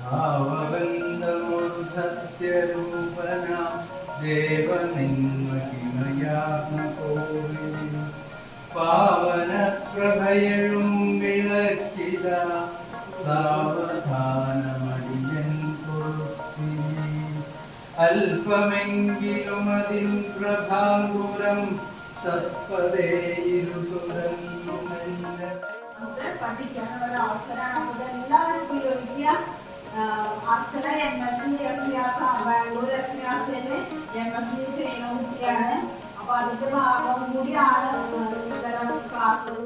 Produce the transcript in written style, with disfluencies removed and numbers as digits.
ഭാവബന്ധമൊരു സത്യരൂപന ദേവനിന്മഹിമയാർന്ന കോവിൽ പാവന പ്രഭയഴും വിളക്കിത സാവധാനമടിയൻ കൊളുത്തി അല്പമെങ്കിലും അതിൽ പ്രഭാങ്കുരം സത്പദേ ഇരുതുടങ്ങുമെല്ല പഠിക്കാനുള്ള ഒരു അവസരമാണ്. അതെല്ലാവരും ഉപയോഗിക്കുക. അർച്ചന MSc ബാംഗ്ലൂർ SCSL MSc ചെയ്യുന്ന കുട്ടിയാണ്. അപ്പൊ അതിന്റെ ഭാഗം കൂടിയാണ് ഇത്തരം ക്ലാസ്സുകൾ.